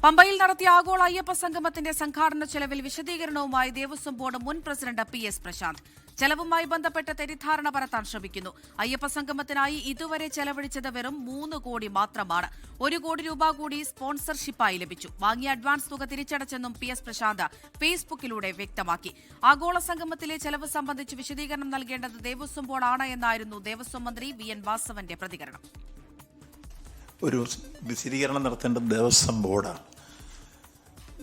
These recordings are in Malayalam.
പമ്പയിൽ നടത്തിയ ആഗോള അയ്യപ്പ സംഗമത്തിന്റെ സംഘാടന ചെലവിൽ വിശദീകരണവുമായി ദേവസ്വം ബോർഡ് മുൻ പ്രസിഡന്റ് PS പ്രശാന്ത്. ചെലവുമായി ബന്ധപ്പെട്ട് തെറ്റിദ്ധാരണ പരത്താൻ ശ്രമിക്കുന്നു. അയ്യപ്പ സംഗമത്തിനായി ഇതുവരെ ചെലവഴിച്ചത് വെറും 3 കോടി മാത്രമാണ്. 1 കോടി രൂപ കൂടി സ്പോൺസർഷിപ്പായി ലഭിച്ചു. വാങ്ങിയ അഡ്വാൻസ് തുക തിരിച്ചടച്ചെന്നും PS പ്രശാന്ത് ഫേസ്ബുക്കിലൂടെ വ്യക്തമാക്കി. ആഗോള സംഗമത്തിലെ ചെലവ് സംബന്ധിച്ച് വിശദീകരണം നൽകേണ്ടത് ദേവസ്വം ബോർഡാണ് എന്നായിരുന്നു ദേവസ്വം മന്ത്രി VN വാസവന്റെ പ്രതികരണം. ഒരു വിശദീകരണം നടത്തേണ്ടത് ദേവസ്വം ബോർഡാണ്.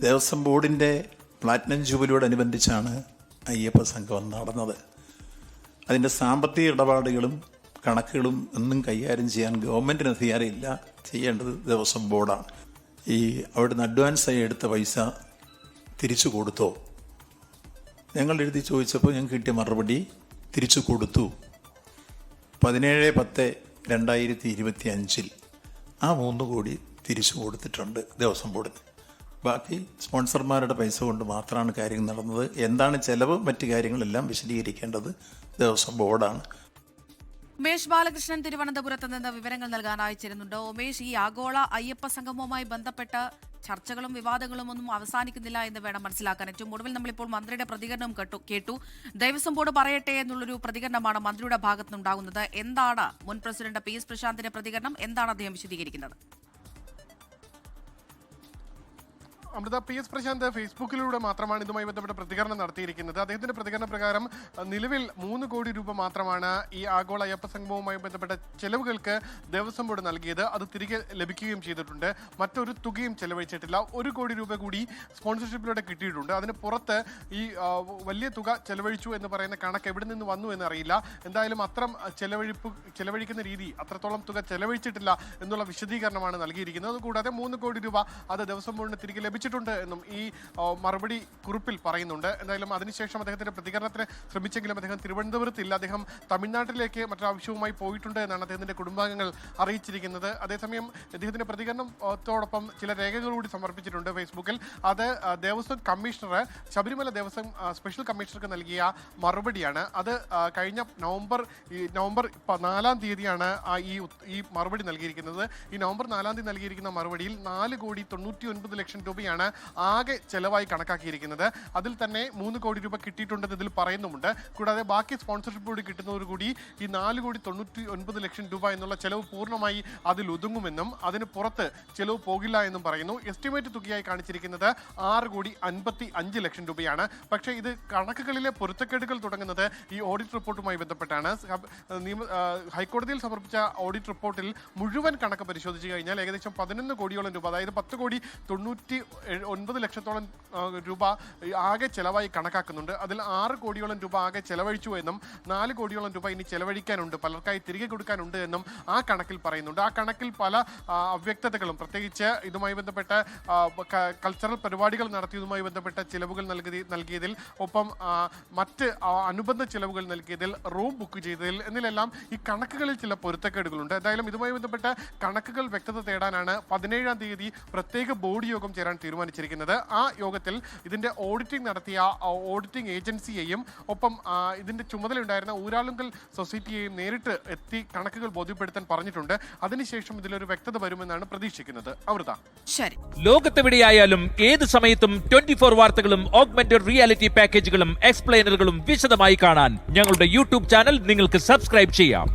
ദേവസ്വം ബോർഡിൻ്റെ പ്ലാറ്റിനം ജൂബിലിയോടനുബന്ധിച്ചാണ് അയ്യപ്പ സംഗമം നടന്നത്. അതിൻ്റെ സാമ്പത്തിക ഇടപാടുകളും കണക്കുകളും ഒന്നും കൈകാര്യം ചെയ്യാൻ ഗവൺമെൻറ്റിന് അധികാരമില്ല. ചെയ്യേണ്ടത് ദേവസ്വം ബോർഡാണ്. അവിടുന്ന് അഡ്വാൻസായി എടുത്ത പൈസ തിരിച്ചു കൊടുത്തോ? ഞങ്ങൾ എഴുതി ചോദിച്ചപ്പോൾ ഞങ്ങൾക്ക് കിട്ടിയ മറുപടി തിരിച്ചു കൊടുത്തു. 17/10/2025 ആ 3 കോടി തിരിച്ചു കൊടുത്തിട്ടുണ്ട് ദേവസ്വം ബോർഡിന്. ബാക്കി സ്പോൺസർമാരുടെ പൈസ കൊണ്ട് മാത്രമാണ് കാര്യം നടന്നത്. എന്താണ് ചെലവ്, മറ്റു കാര്യങ്ങളെല്ലാം വിശദീകരിക്കേണ്ടത് ദേവസ്വം ബോർഡാണ്. ഉമേഷ് ബാലകൃഷ്ണൻ തിരുവനന്തപുരത്ത് നിന്ന് വിവരങ്ങൾ നൽകാൻ അയച്ചിരുന്നുണ്ട്. ഉമേഷ്, ഈ ആഗോള അയ്യപ്പ സംഗമവുമായി ബന്ധപ്പെട്ട ചർച്ചകളും വിവാദങ്ങളും ഒന്നും അവസാനിക്കുന്നില്ല എന്ന് വേണം മനസ്സിലാക്കാൻ. ഏറ്റവും ഒടുവിൽ നമ്മളിപ്പോൾ മന്ത്രിയുടെ പ്രതികരണം കേട്ടു. ദേവസ്വം ബോർഡ് പറയട്ടെ എന്നുള്ളൊരു പ്രതികരണമാണ് മന്ത്രിയുടെ ഭാഗത്തുനിന്നുണ്ടാകുന്നത്. എന്താണ് മുൻ പ്രസിഡന്റ് PS പ്രശാന്തിന്റെ പ്രതികരണം? എന്താണ് അദ്ദേഹം വിശദീകരിക്കുന്നത്? അമൃത, PS പ്രശാന്ത് ഫേസ്ബുക്കിലൂടെ മാത്രമാണ് ഇതുമായി ബന്ധപ്പെട്ട പ്രതികരണം നടത്തിയിരിക്കുന്നത്. അദ്ദേഹത്തിന്റെ പ്രതികരണ പ്രകാരം നിലവിൽ 3 കോടി രൂപ മാത്രമാണ് ഈ ആഗോള അയ്യപ്പ സംഗമവുമായി ബന്ധപ്പെട്ട ചെലവുകൾക്ക് ദേവസ്വം ബോർഡ് നൽകിയത്. അത് തിരികെ ലഭിക്കുകയും ചെയ്തിട്ടുണ്ട്. മറ്റൊരു തുകയും ചെലവഴിച്ചിട്ടില്ല. 1 കോടി രൂപ കൂടി സ്പോൺസർഷിപ്പിലൂടെ കിട്ടിയിട്ടുണ്ട്. അതിന് പുറത്ത് ഈ വലിയ തുക ചെലവഴിച്ചു എന്ന് പറയുന്ന കണക്ക് എവിടെ നിന്ന് വന്നു എന്നറിയില്ല. എന്തായാലും അത്തരം ചെലവഴിക്കുന്ന രീതി, അത്രത്തോളം തുക ചെലവഴിച്ചിട്ടില്ല എന്നുള്ള വിശദീകരണമാണ് നൽകിയിരിക്കുന്നത്. അതുകൂടാതെ 3 കോടി രൂപ അത് ദേവസ്വം ബോർഡിന് തിരികെ ലഭിച്ചിട്ടുണ്ട് എന്നും ഈ മറുപടി കുറിപ്പിൽ പറയുന്നുണ്ട്. എന്തായാലും അതിനുശേഷം അദ്ദേഹത്തിന്റെ പ്രതികരണത്തിന് ശ്രമിച്ചെങ്കിലും അദ്ദേഹം തിരുവനന്തപുരത്തില്ല. അദ്ദേഹം തമിഴ്നാട്ടിലേക്ക് മറ്റൊരാവശ്യവുമായി പോയിട്ടുണ്ട് എന്നാണ് അദ്ദേഹത്തിന്റെ കുടുംബാംഗങ്ങൾ അറിയിച്ചിരിക്കുന്നത്. അതേസമയം അദ്ദേഹത്തിന്റെ പ്രതികരണത്തോടൊപ്പം ചില രേഖകൾ കൂടി സമർപ്പിച്ചിട്ടുണ്ട് ഫേസ്ബുക്കിൽ. അത് ദേവസ്വം കമ്മീഷണർ, ശബരിമല ദേവസ്വം സ്പെഷ്യൽ കമ്മീഷണർക്ക് നൽകിയ മറുപടിയാണ്. അത് കഴിഞ്ഞ നവംബർ 4 തീയതിയാണ് ഈ മറുപടി നൽകിയിരിക്കുന്നത്. ഈ നവംബർ 4 തീയതി നൽകിയിരിക്കുന്ന മറുപടിയിൽ 4,99,00,000 രൂപയാണ് ആകെ ചെലവായി കണക്കാക്കിയിരിക്കുന്നത്. അതിൽ തന്നെ 3 കോടി രൂപ കിട്ടിയിട്ടുണ്ടെന്ന് ഇതിൽ പറയുന്നുമുണ്ട്. കൂടാതെ ബാക്കി സ്പോൺസർഷിപ്പ് കൂടി കിട്ടുന്നതോടുകൂടി ഈ 4,99,00,000 രൂപ എന്നുള്ള ചെലവ് പൂർണ്ണമായി അതിൽ ഒതുങ്ങുമെന്നും അതിന് പുറത്ത് ചെലവ് പോകില്ല എന്നും പറയുന്നു. എസ്റ്റിമേറ്റ് തുകയായി കാണിച്ചിരിക്കുന്നത് 6,55,00,000 രൂപയാണ്. പക്ഷേ ഇത് കണക്കുകളിലെ പൊരുത്തക്കേടുകൾ തുടങ്ങുന്നത് ഈ ഓഡിറ്റ് റിപ്പോർട്ടുമായി ബന്ധപ്പെട്ടാണ്. ഹൈക്കോടതിയിൽ സമർപ്പിച്ച ഓഡിറ്റ് റിപ്പോർട്ടിൽ മുഴുവൻ കണക്ക് പരിശോധിച്ച് കഴിഞ്ഞാൽ ഏകദേശം 11 കോടിയോളം രൂപ, അതായത് 10,99,00,000 രൂപ ആകെ ചെലവായി കണക്കാക്കുന്നുണ്ട്. അതിൽ 6 കോടിയോളം രൂപ ആകെ ചെലവഴിച്ചു എന്നും 4 കോടിയോളം രൂപ ഇനി ചെലവഴിക്കാനുണ്ട്, പലർക്കായി തിരികെ കൊടുക്കാനുണ്ട് എന്നും ആ കണക്കിൽ പറയുന്നുണ്ട്. ആ കണക്കിൽ പല അവ്യക്തതകളും, പ്രത്യേകിച്ച് ഇതുമായി ബന്ധപ്പെട്ട കൾച്ചറൽ പരിപാടികൾ നടത്തിയതുമായി ബന്ധപ്പെട്ട ചിലവുകൾ നൽകിയതിൽ, ഒപ്പം മറ്റ് അനുബന്ധ ചിലവുകൾ നൽകിയതിൽ, റൂം ബുക്ക് ചെയ്തതിൽ എന്നിലെല്ലാം ഈ കണക്കുകളിൽ ചില പൊരുത്തക്കേടുകളുണ്ട്. എന്തായാലും ഇതുമായി ബന്ധപ്പെട്ട കണക്കുകൾ വ്യക്തത തേടാനാണ് 17-ാം തീയതി പ്രത്യേക ബോർഡ് യോഗം ചേരാൻ തീരുമാനിച്ചിരിക്കുന്നത്. ആ യോഗത്തിൽ ഇതിന്റെ ഓഡിറ്റിംഗ് നടത്തിയ ഓഡിറ്റിംഗ് ഏജൻസിയെയും ഒപ്പം ഇതിന്റെ ചുമതലയുണ്ടായിരുന്ന ഊരാളുങ്കൽ സൊസൈറ്റിയെയും നേരിട്ട് എത്തി കണക്കുകൾ ബോധ്യപ്പെടുത്താൻ പറഞ്ഞിട്ടുണ്ട്. അതിനുശേഷം ഇതിലൊരു വ്യക്തത വരുമെന്നാണ് പ്രതീക്ഷിക്കുന്നത്. അമൃത, ശരി. ലോകത്തെവിടെയായാലും ഏത് സമയത്തും 24 വാർത്തകളും ഓഗ്മെന്റഡ് റിയാലിറ്റി പാക്കേജുകളും എക്സ്പ്ലെയിനറുകളും വിശദമായി കാണാൻ ഞങ്ങളുടെ YouTube ചാനൽ നിങ്ങൾക്ക് സബ്സ്ക്രൈബ് ചെയ്യാം.